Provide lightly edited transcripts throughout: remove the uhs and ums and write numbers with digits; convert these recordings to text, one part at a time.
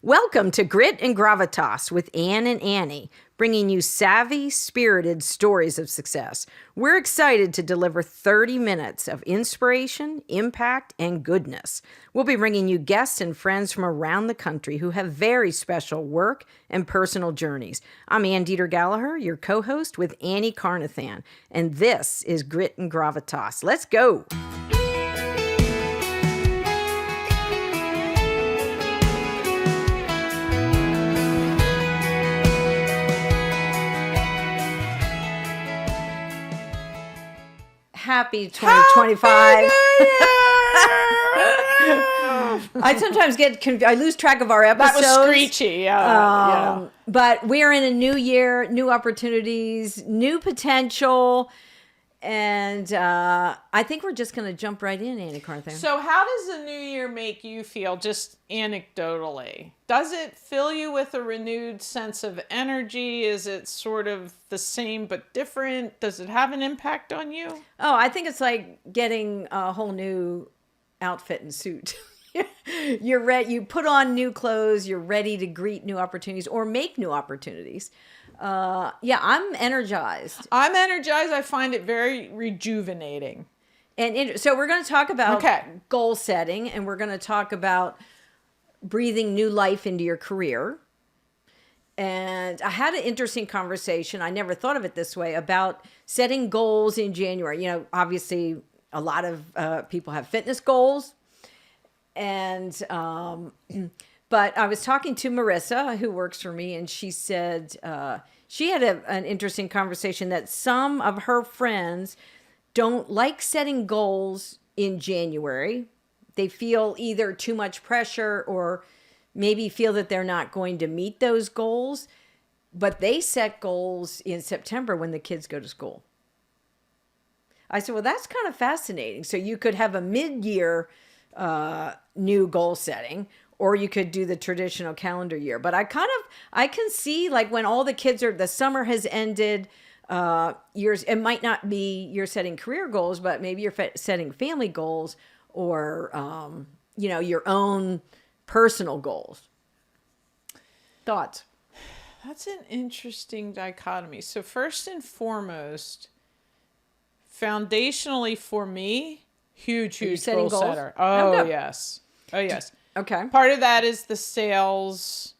Welcome to Grit and Gravitas with Ann and Annie, bringing you savvy, spirited stories of success. We're excited to deliver 30 minutes of inspiration, impact, and goodness. We'll be bringing you guests and friends from around the country who have very special work and personal journeys. I'm Ann Deeter Gallaher, your co-host with Annie Carnathan, and this is Grit and Gravitas. Let's go! Happy 2025. I sometimes I lose track of our episodes. That was screechy. Yeah. But we're in a new year, new opportunities, new potential. And I think we're just going to jump right in, Annie Carnathan. So how does the new year make you feel, just anecdotally? Does it fill you with a renewed sense of energy? Is it sort of the same but different? Does it have an impact on you? Oh, I think it's like getting a whole new outfit and suit. You're ready. You put on new clothes. You're ready to greet new opportunities or make new opportunities. I'm energized. I find it very rejuvenating. And so we're going to talk about goal setting, and we're going to talk about breathing new life into your career. And I had an interesting conversation. I never thought of it this way about setting goals in January. You know, obviously a lot of people have fitness goals. And, but I was talking to Marissa, who works for me, and she said she had an interesting conversation that some of her friends don't like setting goals in January. They feel either too much pressure or maybe feel that they're not going to meet those goals, but they set goals in September when the kids go to school. I said, well, that's kind of fascinating. So you could have a mid-year new goal setting, or you could do the traditional calendar year. But I can see, like, when all the kids the summer has ended, it might not be you're setting career goals, but maybe you're setting family goals or, your own personal goals. Thoughts? That's an interesting dichotomy. So first and foremost, foundationally for me, huge goal setter. Oh, yes. Okay. Part of that is the sales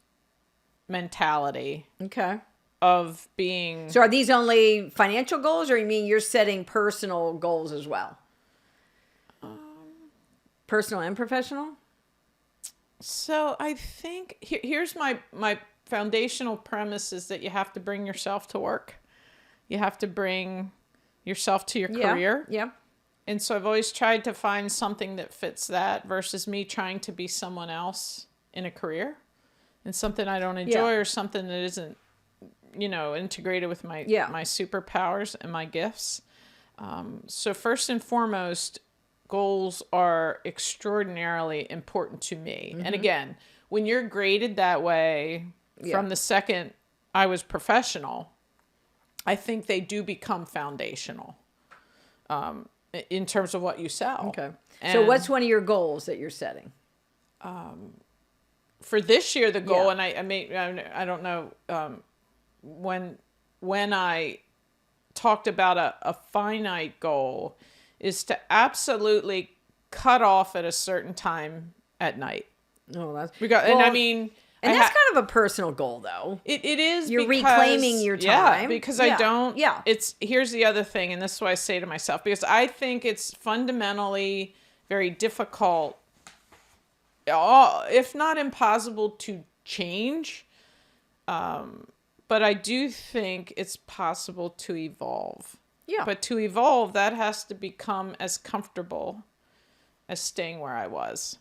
mentality. Okay. Of being... So are these only financial goals, or you mean you're setting personal goals as well? Personal and professional? So I think here's my foundational premise is that you have to bring yourself to work. You have to bring yourself to your career. Yeah. And so I've always tried to find something that fits that versus me trying to be someone else in a career and something I don't enjoy or something that isn't, integrated with my superpowers and my gifts. So first and foremost, goals are extraordinarily important to me. Mm-hmm. And again, when you're graded that way from the second I was professional, I think they do become foundational. In terms of what you sell. Okay. So what's one of your goals that you're setting? For this year, the goal, and I don't know, when I talked about a finite goal, is to absolutely cut off at a certain time at night. Oh, that's... And that's kind of a personal goal, though. It is. You're reclaiming your time. Yeah, because I don't. Yeah. Here's the other thing, and this is what I say to myself, because I think it's fundamentally very difficult, if not impossible, to change. But I do think it's possible to evolve. Yeah. But to evolve, that has to become as comfortable as staying where I was.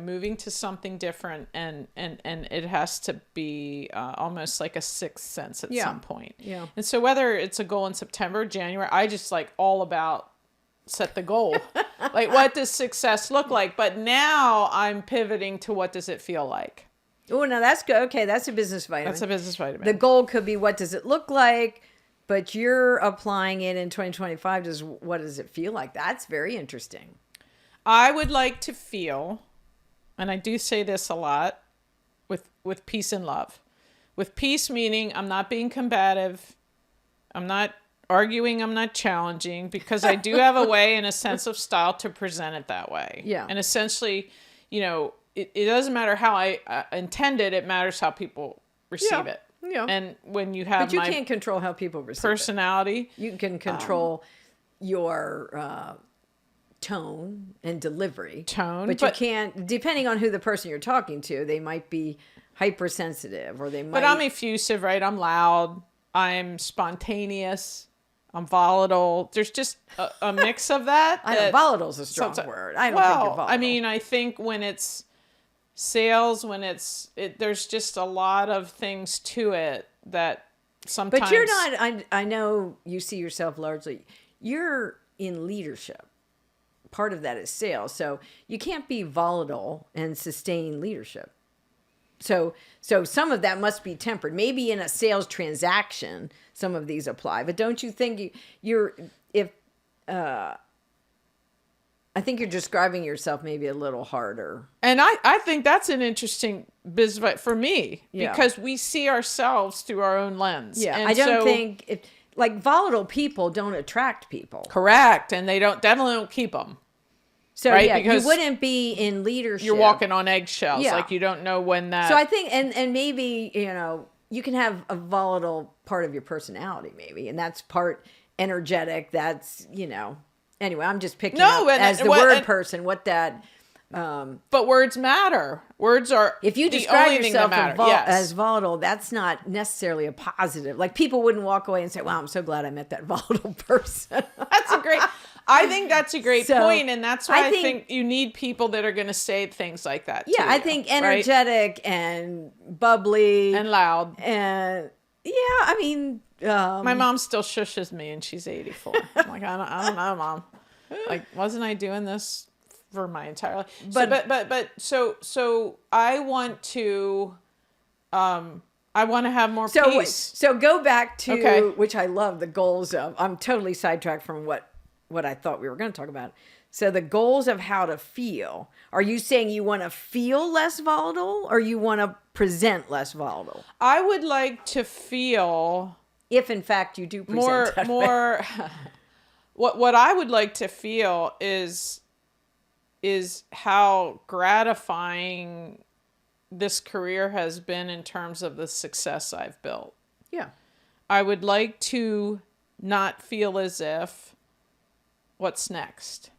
Moving to something different, and it has to be almost like a sixth sense at some point. Yeah. And so whether it's a goal in September, January, I just all about set the goal. What does success look like? But now I'm pivoting to what does it feel like? Oh, now that's good. Okay, that's a business vitamin. The goal could be what does it look like, but you're applying it in 2025. What does it feel like? That's very interesting. I would like to feel, and I do say this a lot, with peace and love. With peace meaning I'm not being combative. I'm not arguing. I'm not challenging, because I do have a way and a sense of style to present it that way. Yeah. And essentially, it doesn't matter how I intend it. It matters how people receive it. Yeah. And when you have but you can't control how people receive personality. You can control your tone and delivery. But you can't, depending on who the person you're talking to, they might be hypersensitive, or they might. But I'm effusive, right? I'm loud. I'm spontaneous. I'm volatile. There's just a mix of that. I know volatile is a strong word. I don't think you're volatile. I mean, I think when it's sales, there's just a lot of things to it that sometimes. But you're not. I know you see yourself largely. You're in leadership. Part of that is sales, so you can't be volatile and sustain leadership. So some of that must be tempered. Maybe in a sales transaction, some of these apply. But don't you think I think you're describing yourself maybe a little harder. And I think that's an interesting business for me, because we see ourselves through our own lens. Yeah, and I don't think volatile people don't attract people. Correct, and they definitely don't keep them. So right? Because you wouldn't be in leadership. You're walking on eggshells. Yeah. Like you don't know when that. So I think, and maybe, you can have a volatile part of your personality maybe, and that's part energetic. That's, anyway, I'm just picking up as the word person, what that. But words matter. Words are if you describe yourself as volatile, that's not necessarily a positive. Like people wouldn't walk away and say, wow, I'm so glad I met that volatile person. I think that's a great point, and that's why I think you need people that are going to say things like that. Yeah, I think energetic and bubbly and loud, and I mean, my mom still shushes me, and she's 84. I'm like, I don't know, Mom. Like, wasn't I doing this for my entire life? But so I want to have more peace. So go back to which I love the goals of. I'm totally sidetracked from what I thought we were going to talk about. So the goals of how to feel. Are you saying you want to feel less volatile, or you want to present less volatile? I would like to feel, if in fact you do present more. What I would like to feel is how gratifying this career has been in terms of the success I've built. Yeah. I would like to not feel as if, what's next?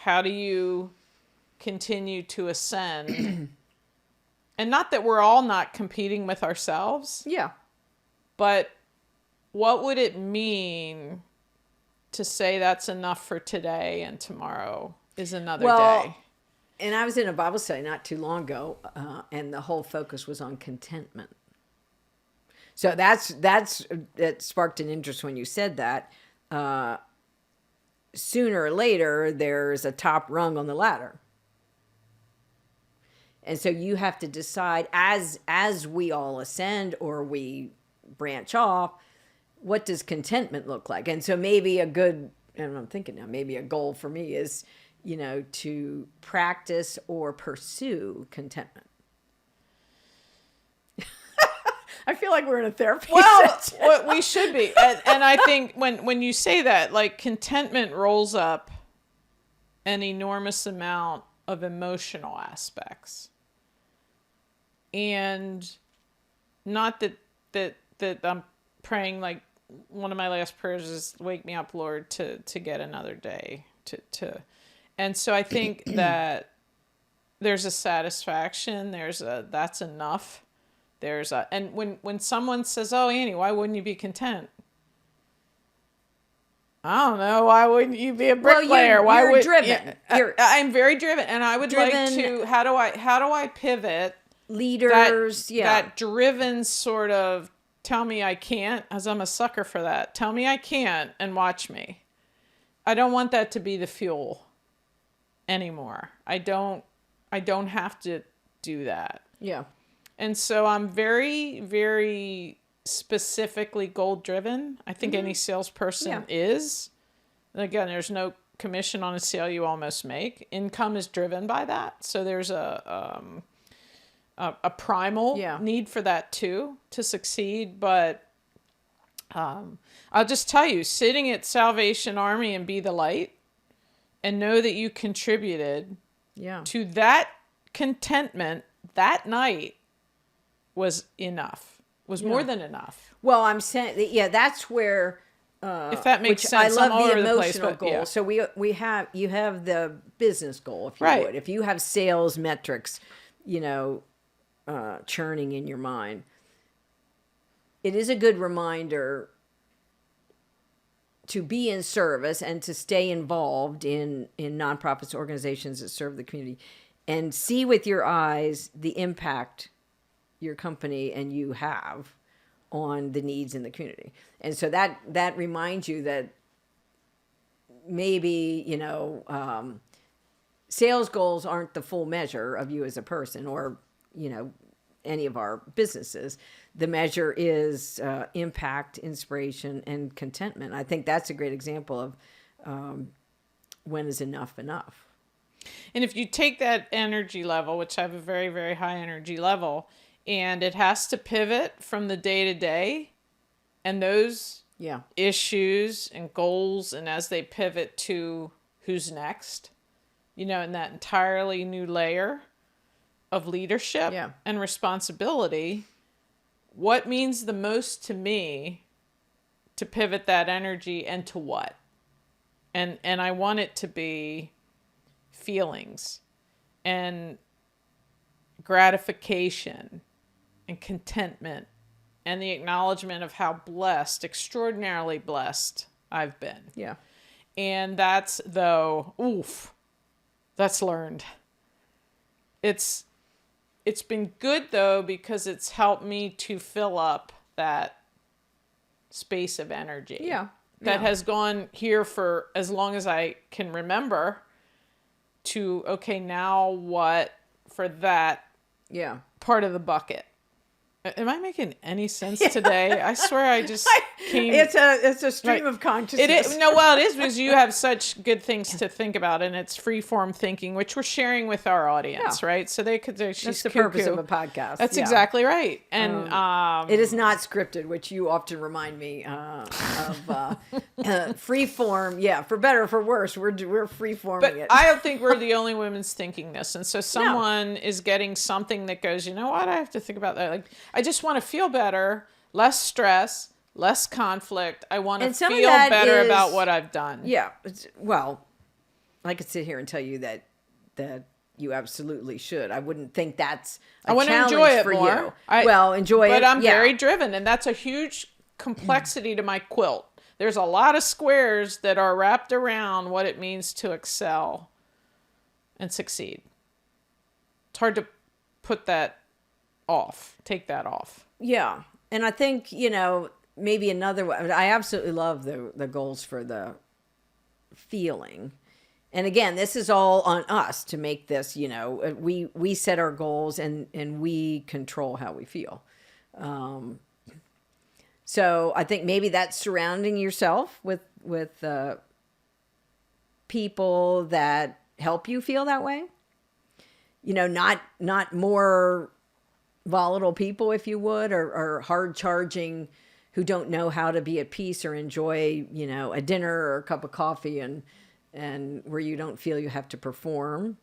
How do you continue to ascend? And not that we're all not competing with ourselves. Yeah. But what would it mean to say that's enough for today and tomorrow is another day? And I was in a Bible study not too long ago, and the whole focus was on contentment. So that sparked an interest when you said that. Sooner or later, there's a top rung on the ladder. And so you have to decide as we all ascend or we branch off, what does contentment look like? And so maybe and I'm thinking now, maybe a goal for me is, to practice or pursue contentment. I feel like we're in a therapy session. Well, we should be. And I think when you say that, like, contentment rolls up an enormous amount of emotional aspects. And not that I'm praying, like, one of my last prayers is, wake me up, Lord, to get another day. And so I think that there's a satisfaction, that's enough. And when someone says, oh, Annie, why wouldn't you be content? I don't know. Why wouldn't you be a bricklayer? You're driven. I'm very driven, and I would like to. How do I pivot? Leaders, that driven sort of tell me I can't, as I'm a sucker for that. Tell me I can't, and watch me. I don't want that to be the fuel anymore. I don't have to do that. Yeah. And so I'm very, very specifically goal driven. I think any salesperson is. And again, there's no commission on a sale you almost make. Income is driven by that. So there's a a primal need for that too, to succeed. But I'll just tell you, sitting at Salvation Army and be the light and know that you contributed to that contentment that night was enough, was more than enough. Well, I'm saying, that's where, if that makes sense. I love the emotional goal. So you have the business goal, if you would. If you have sales metrics, churning in your mind, it is a good reminder to be in service and to stay involved in nonprofits, organizations that serve the community, and see with your eyes the impact your company and you have on the needs in the community. And so that reminds you that maybe, sales goals aren't the full measure of you as a person or, any of our businesses. The measure is impact, inspiration, and contentment. I think that's a great example of when is enough enough. And if you take that energy level, which I have a very, very high energy level, and it has to pivot from the day to day and those issues and goals, and as they pivot to who's next, in that entirely new layer of leadership and responsibility, what means the most to me to pivot that energy, and to what? And I want it to be feelings and gratification and contentment and the acknowledgement of how blessed, extraordinarily blessed I've been. Yeah. And that's that's learned. It's been good though, because it's helped me to fill up that space of energy. Yeah. That has gone here for as long as I can remember, to, okay, now what for that part of the bucket? Am I making any sense today? I swear I just came... It's a stream of consciousness. It is, it is, because you have such good things to think about, and it's free-form thinking, which we're sharing with our audience, right? So they could... That's the purpose of a podcast. That's exactly right. And it is not scripted, which you often remind me of. Free-form, for better or for worse, we're free-forming it. I don't think we're the only women's thinking this. And so someone is getting something that goes, you know what, I have to think about that. Like, I just want to feel better, less stress, less conflict. I want to feel better about what I've done. Yeah. Well, I could sit here and tell you that you absolutely should. I wouldn't think that's a challenge enjoy it for more. You. Enjoy it. But I'm very driven, and that's a huge complexity to my quilt. There's a lot of squares that are wrapped around what it means to excel and succeed. It's hard to take that off. Yeah. And I think, maybe another way, I absolutely love the goals for the feeling. And again, this is all on us to make this, we set our goals and we control how we feel. So I think maybe that's surrounding yourself with people that help you feel that way. Not more volatile people, if you would, or hard charging who don't know how to be at peace or enjoy, a dinner or a cup of coffee and where you don't feel you have to perform.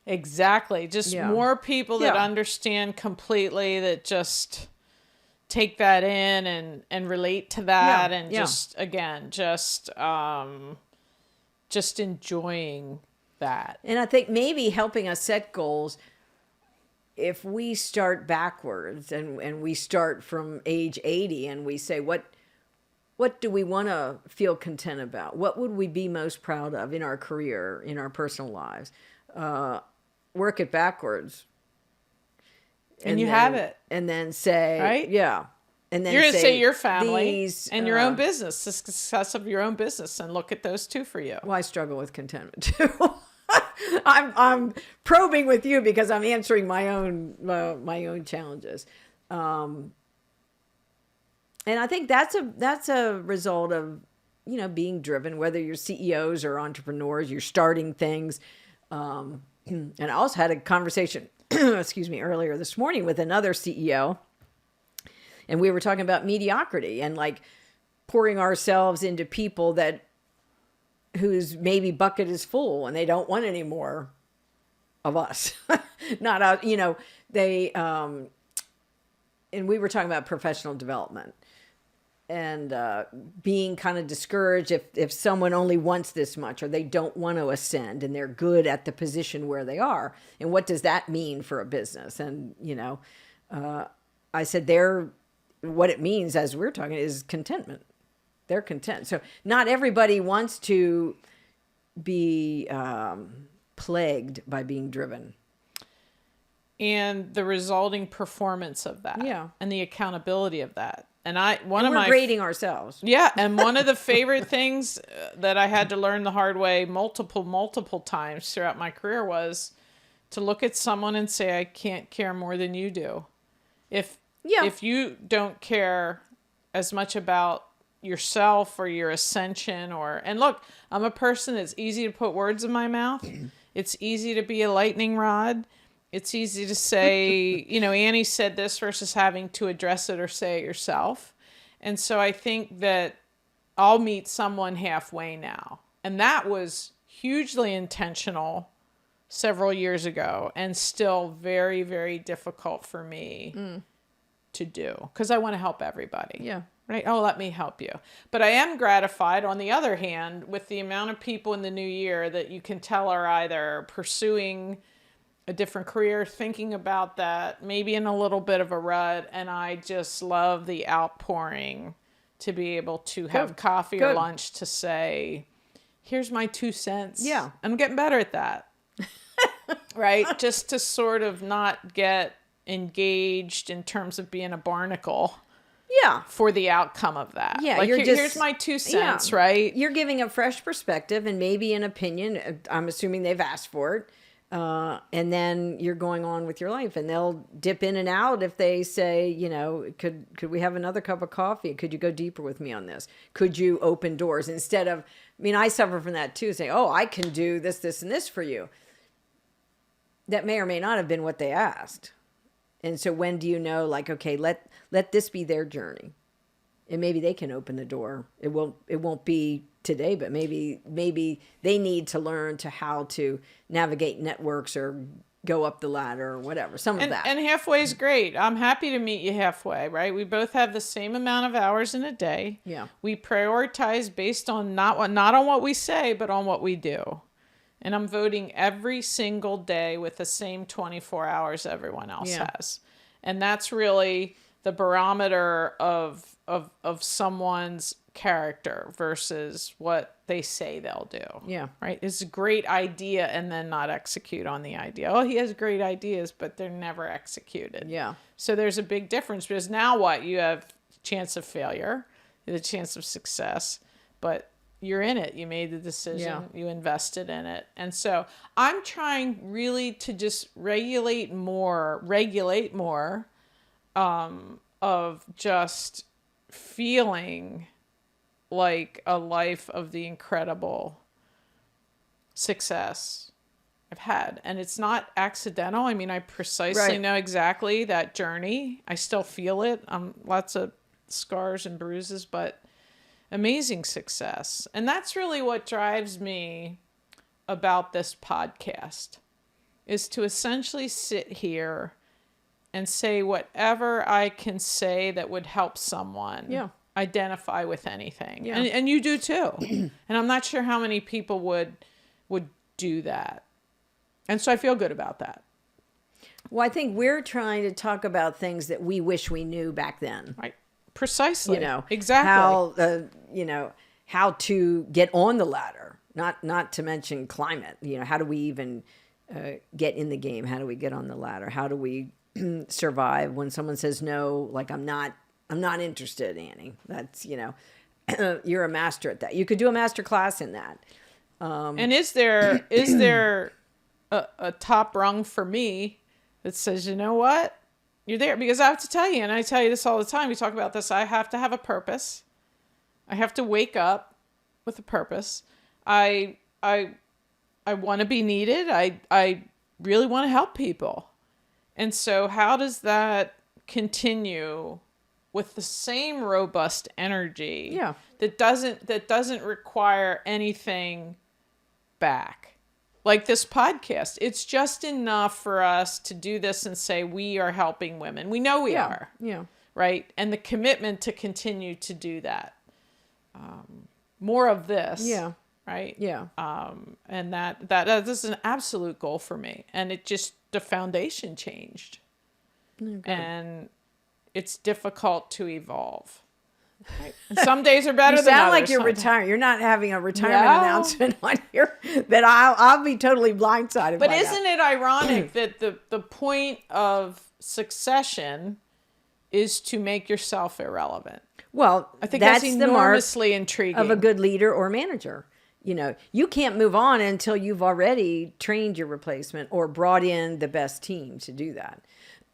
Exactly. Just more people that understand completely, that just take that in and relate to that, and just enjoying that. And I think maybe helping us set goals, if we start backwards and we start from age 80 and we say, what do we want to feel content about? What would we be most proud of in our career, in our personal lives? Work it backwards. And you have it. And then say, right? Yeah. And then you're going to say your family and your own business, the success of your own business, and look at those two for you. Well, I struggle with contentment too. I'm probing with you because I'm answering my own challenges. And I think that's a result of, being driven, whether you're CEOs or entrepreneurs, you're starting things. And I also had a conversation excuse me, earlier this morning with another CEO, and we were talking about mediocrity and like pouring ourselves into people whose maybe bucket is full and they don't want any more of us. Not out, they, and we were talking about professional development and being kind of discouraged if someone only wants this much or they don't want to ascend and they're good at the position where they are. And what does that mean for a business? And, I said what it means, as we're talking, is contentment. They're content. So not everybody wants to be plagued by being driven. And the resulting performance of that. Yeah. And the accountability of that. And we're grading ourselves. Yeah. And one of the favorite things that I had to learn the hard way multiple times throughout my career was to look at someone and say, I can't care more than you do. If you don't care as much about yourself or your ascension and look, I'm a person that's easy to put words in my mouth. It's easy to be a lightning rod. It's easy to say, Annie said this versus having to address it or say it yourself. And so I think that I'll meet someone halfway now. And that was hugely intentional several years ago and still very, very difficult for me to do because I want to help everybody. Yeah. Right. Oh, let me help you. But I am gratified, on the other hand, with the amount of people in the new year that you can tell are either pursuing a different career, thinking about that, maybe in a little bit of a rut. And I just love the outpouring to be able to have coffee or lunch to say, here's my 2 cents. Yeah. I'm getting better at that. Right. Just to sort of not get engaged in terms of being a barnacle. Yeah. For the outcome of that. Yeah. Like, here's my 2 cents, right? You're giving a fresh perspective and maybe an opinion. I'm assuming they've asked for it. And then you're going on with your life and they'll dip in and out if they say, could we have another cup of coffee? Could you go deeper with me on this? Could you open doors instead of, I suffer from that too, saying, oh, I can do this, this, and this for you. That may or may not have been what they asked. And so when do you know, like, okay, let this be their journey, and maybe they can open the door. It won't be today, but maybe they need to learn how to navigate networks or go up the ladder or whatever. Some of that. And halfway is great. I'm happy to meet you halfway, right? We both have the same amount of hours in a day. Yeah. We prioritize based on not on what we say, but on what we do. And I'm voting every single day with the same 24 hours everyone else has. And that's really the barometer of someone's character versus what they say they'll do. Yeah. Right? It's a great idea and then not execute on the idea. Oh, he has great ideas, but they're never executed. Yeah. So there's a big difference because now what? You have chance of failure, the chance of success, but you're in it. You made the decision. You invested in it. And so I'm trying really to just regulate more of just feeling like a life of the incredible success I've had. And it's not accidental. I precisely know exactly that journey. I still feel it. Lots of scars and bruises, but amazing success. And that's really what drives me about this podcast, is to essentially sit here and say whatever I can say that would help someone identify with anything. Yeah. And you do too. And I'm not sure how many people would do that. And so I feel good about that. Well, I think we're trying to talk about things that we wish we knew back then. Right. Precisely. Exactly. How to get on the ladder, not to mention climate. How do we even get in the game? How do we get on the ladder? How do we survive when someone says no, like I'm not interested, Annie? That's, you're a master at that. You could do a master class in that. And is there a top rung for me that says, you know what? You're there, because I have to tell you, and I tell you this all the time, we talk about this, I have to have a purpose. I have to wake up with a purpose. I want to be needed. I really want to help people. And so how does that continue with the same robust energy? Yeah. That doesn't require anything back. Like this podcast, it's just enough for us to do this and say we are helping women. We know we are. Yeah. Right? And the commitment to continue to do that. More of this. Yeah. Right? Yeah. And that this is an absolute goal for me. And it just, the foundation changed. Okay. And it's difficult to evolve. Right? And some days are better than others. You sound like you're retiring. You're not having a retirement announcement on here that I'll be totally blindsided But by isn't it ironic that the point of succession is to make yourself irrelevant? Well, I think that's enormously intriguing. Of a good leader or manager. You know, you can't move on until you've already trained your replacement or brought in the best team to do that.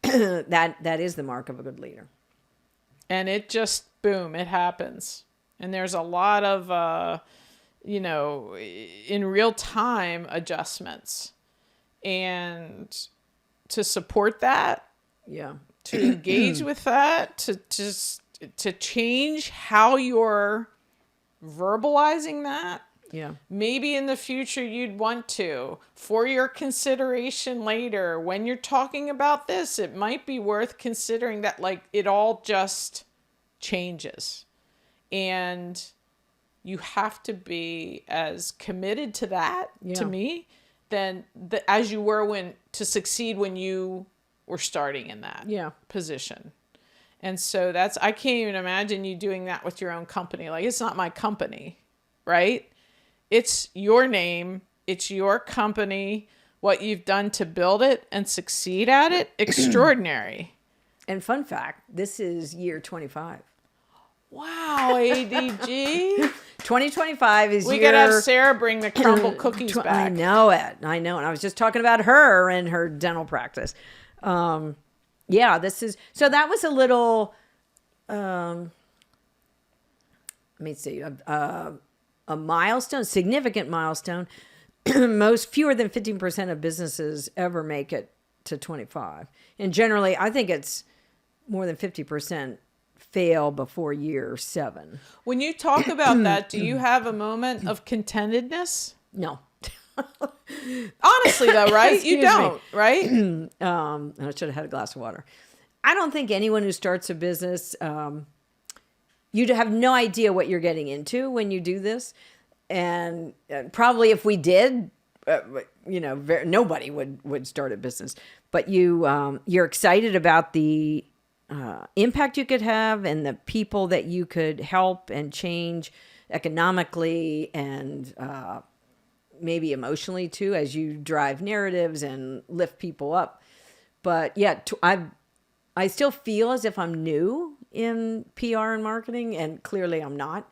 That is the mark of a good leader. And it just, boom, it happens. And there's a lot of, in real time adjustments. And to support that, to engage with that, to change how you're verbalizing that. Yeah. Maybe in the future you'd want to, for your consideration later, when you're talking about this, it might be worth considering that, like, it all just changes. And you have to be as committed to that, to me, than as you were to succeed when you were starting in that position. And so I can't even imagine you doing that with your own company. Like, it's not my company, right? It's your name. It's your company. What you've done to build it and succeed at it, extraordinary. And fun fact, this is year 25. Wow, ADG. 2025 is we gotta have Sarah bring the crumble cookies back. I know it. And I was just talking about her and her dental practice. This is, so that was a little, let me see, a milestone, significant milestone. Fewer than 15% of businesses ever make it to 25. And generally, I think it's more than 50% fail before year 7. When you talk about that, do you have a moment of contentedness? No. Honestly, though, right? You don't, right? I should have had a glass of water. I don't think anyone who starts a business, you have no idea what you're getting into when you do this. And probably if we did, nobody would start a business. But you're excited about the impact you could have and the people that you could help and change economically and maybe emotionally too, as you drive narratives and lift people up. But yeah, I still feel as if I'm new in PR and marketing, and clearly I'm not.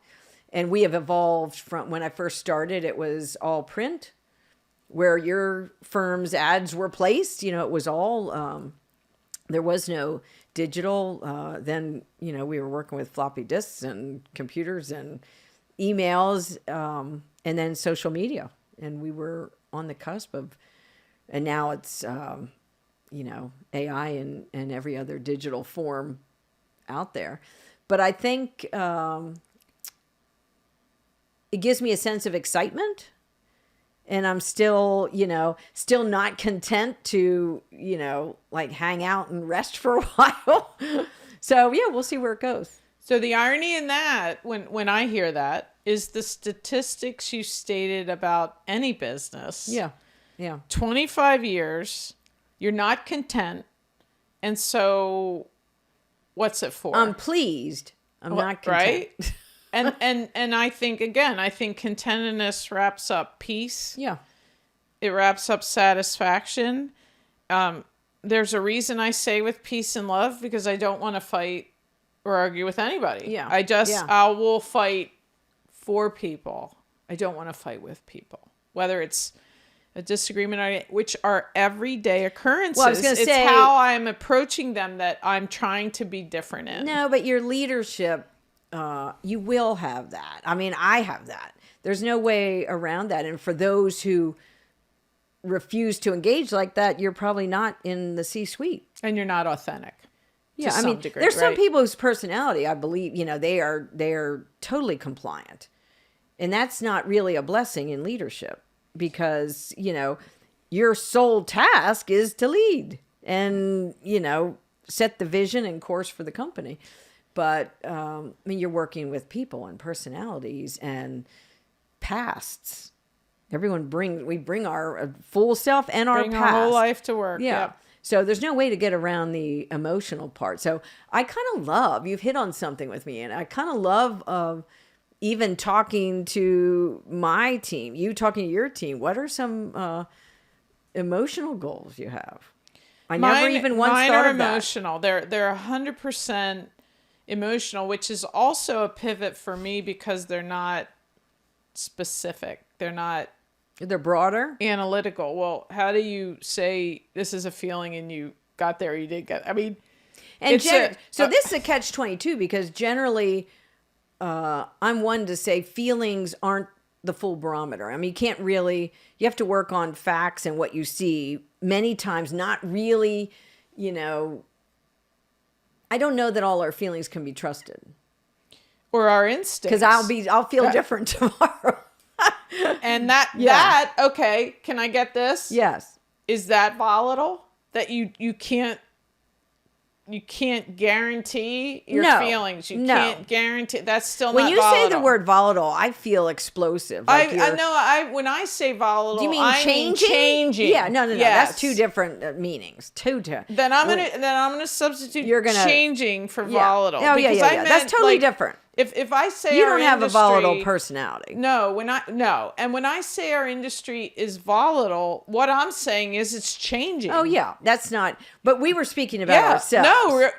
And we have evolved from when I first started, it was all print, where your firm's ads were placed. It was all, there was no digital. Then, we were working with floppy disks and computers and emails, and then social media. And we were on the cusp of, and now it's, AI and every other digital form out there. But I think it gives me a sense of excitement, and I'm still not content to, like hang out and rest for a while. So yeah, we'll see where it goes. So the irony in that, when I hear that, is the statistics you stated about any business. Yeah. Yeah. 25 years, you're not content. And so what's it for? I'm pleased. I'm not content. Right? And I think contentedness wraps up peace. Yeah. It wraps up satisfaction. There's a reason I say with peace and love, because I don't want to fight or argue with anybody. Yeah. I will fight for people. I don't want to fight with people. Whether it's a disagreement, which are everyday occurrences. Well, I was going to say, it's how I'm approaching them that I'm trying to be different in. No, but your leadership, you will have that. I mean, I have that. There's no way around that. And for those who refuse to engage like that, you're probably not in the C-suite. And you're not authentic. Yeah, I mean, degree, there's some right? people whose personality, I believe, they are totally compliant. And that's not really a blessing in leadership because, your sole task is to lead and, set the vision and course for the company. But, you're working with people and personalities and pasts. We bring our full self and our Bring past. our whole life to work. Yeah. Yep. So there's no way to get around the emotional part. So I kind of love, you've hit on something with me, and I kind of love even talking to my team, you talking to your team. What are some emotional goals you have? I never even once mine thought are of that. emotional. They're 100% emotional, which is also a pivot for me because they're not specific. They're broader. Analytical. Well, how do you say this is a feeling and you got there or you did get? I mean, and so this is a catch-22 because generally, I'm one to say feelings aren't the full barometer. I mean, you have to work on facts and what you see many times. Not really, I don't know that all our feelings can be trusted. Or our instincts. Because I'll feel different tomorrow. And okay, can I get this? Yes. Is that volatile? That you can't guarantee your feelings. You can't guarantee. That's still not volatile. When you say the word volatile, I feel explosive. Like I know. When I say volatile, do you mean I changing? mean changing. Yeah, no. Yes. That's two different meanings. Then I'm gonna substitute changing for yeah. volatile. Oh yeah. That's totally different. If I say you don't have a volatile personality. No, and when I say our industry is volatile, what I'm saying is it's changing. Oh yeah, that's not. But we were speaking about ourselves.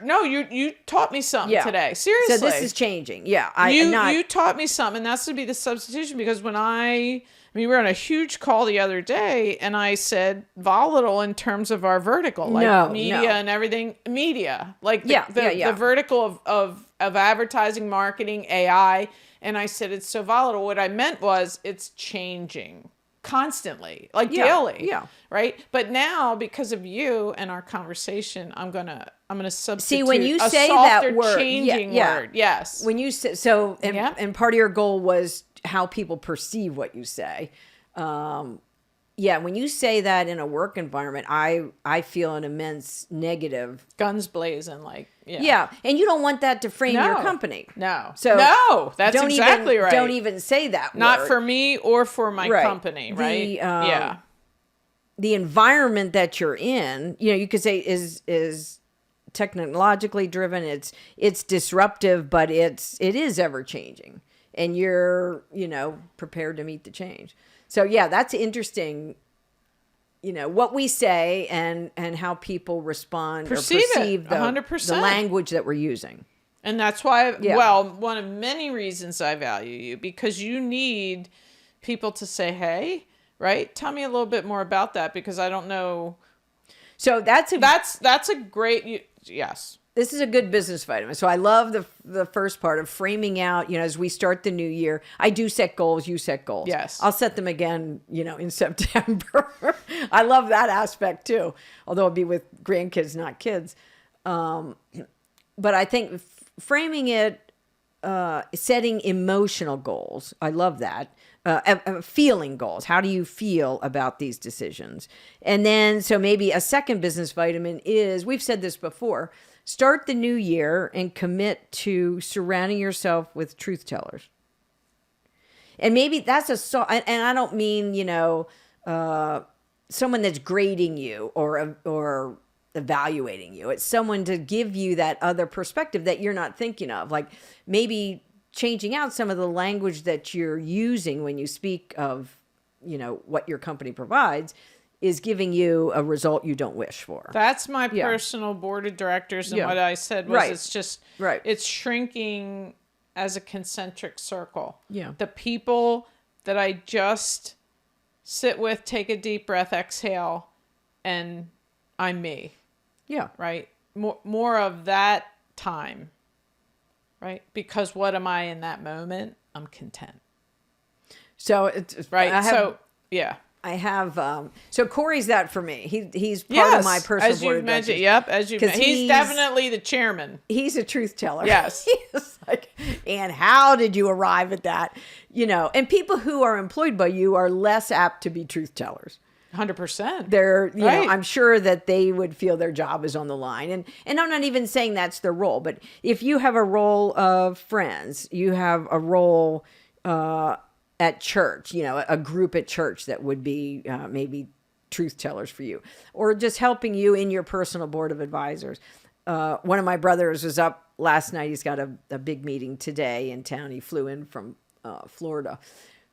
No, you taught me something today. Seriously, so this is changing. Yeah, you taught me something. That's to be the substitution because we were on a huge call the other day, and I said volatile in terms of our vertical, like media and everything. Media, like the vertical of advertising, marketing, AI. And I said it's so volatile. What I meant was it's changing constantly, like daily. Yeah. Right. But now, because of you and our conversation, I'm gonna substitute. See, when you say that word, changing word. Yes. When you say so, and part of your goal was how people perceive what you say. When you say that in a work environment, I feel an immense negative. Guns blazing, Yeah, and you don't want that to frame your company. No. So that's exactly right. Don't even say that word. Not for me or for my company, right? The environment that you're in, you could say is technologically driven. It's disruptive, but it is ever changing, and you're prepared to meet the change. So that's interesting. What we say and how people respond perceive or perceive 100%. The language that we're using. And that's why, one of many reasons I value you, because you need people to say, hey, right? Tell me a little bit more about that, because I don't know. So that's a great, yes. This is a good business vitamin. So I love the first part of framing out, as we start the new year. I do set goals, you set goals. Yes. I'll set them again, in September. I love that aspect too, although it'll be with grandkids, not kids. But I think framing it, setting emotional goals. I love that. Feeling goals. How do you feel about these decisions? And then, so maybe a second business vitamin is, we've said this before, start the new year and commit to surrounding yourself with truth tellers. And maybe that's and I don't mean, someone that's grading you or evaluating you. It's someone to give you that other perspective that you're not thinking of. Like maybe changing out some of the language that you're using when you speak of, what your company provides is giving you a result you don't wish for. That's my personal board of directors. And what I said was it's just, it's shrinking as a concentric circle. Yeah. The people that I just sit with, take a deep breath, exhale, and I'm me. Yeah. Right. More of that time. Right. Because what am I in that moment? I'm content. So it's right. I have, so Corey's that for me. He's part of my personal as board you've of mentioned. directors. Yep, as you've mentioned. He's definitely the chairman. He's a truth teller. Yes. He's like, and how did you arrive at that? And people who are employed by you are less apt to be truth tellers. 100%. They're, right. I'm sure that they would feel their job is on the line. And I'm not even saying that's their role, but if you have a role of friends, you have a role, at church, a group at church that would be maybe truth tellers for you, or just helping you in your personal board of advisors. One of my brothers was up last night. He's got a big meeting today in town. He flew in from Florida,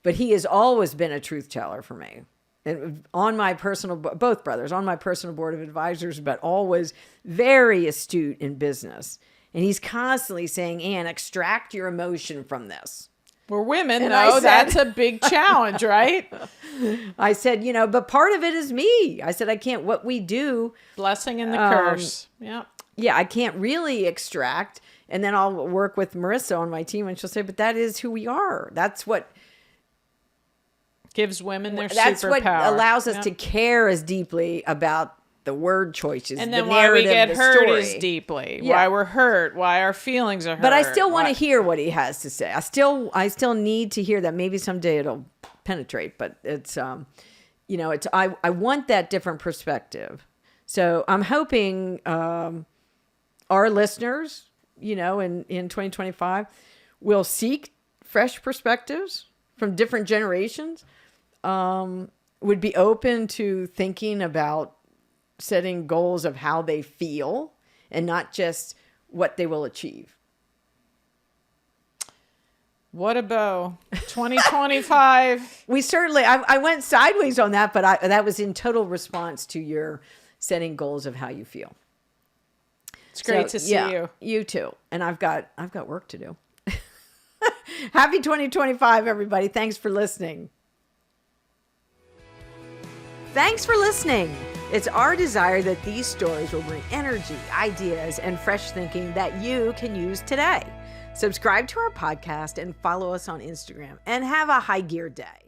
but he has always been a truth teller for me. And on my personal, both brothers, on my personal board of advisors, but always very astute in business. And he's constantly saying, Ann, extract your emotion from this. We're women, though. That's a big challenge, right? I said, but part of it is me. I said, I can't, what we do. Blessing and the curse. Yep. Yeah, I can't really extract. And then I'll work with Marissa on my team and she'll say, but that is who we are. That's what gives women their superpower. That's what allows us to care as deeply about the word choices, and then the why narrative, we get the hurt story. is deeply. Yeah. Why we're hurt, why our feelings are hurt. But I still want to hear what he has to say. I still need to hear that. Maybe someday it'll penetrate, but it's it's I want that different perspective. So I'm hoping our listeners, in 2025 will seek fresh perspectives from different generations, would be open to thinking about setting goals of how they feel and not just what they will achieve. What a bow. 2025. We certainly, I went sideways on that, but that was in total response to your setting goals of how you feel. It's great to see you. You too. And I've got work to do. Happy 2025, everybody. Thanks for listening. Thanks for listening. It's our desire that these stories will bring energy, ideas, and fresh thinking that you can use today. Subscribe to our podcast and follow us on Instagram, and have a high gear day.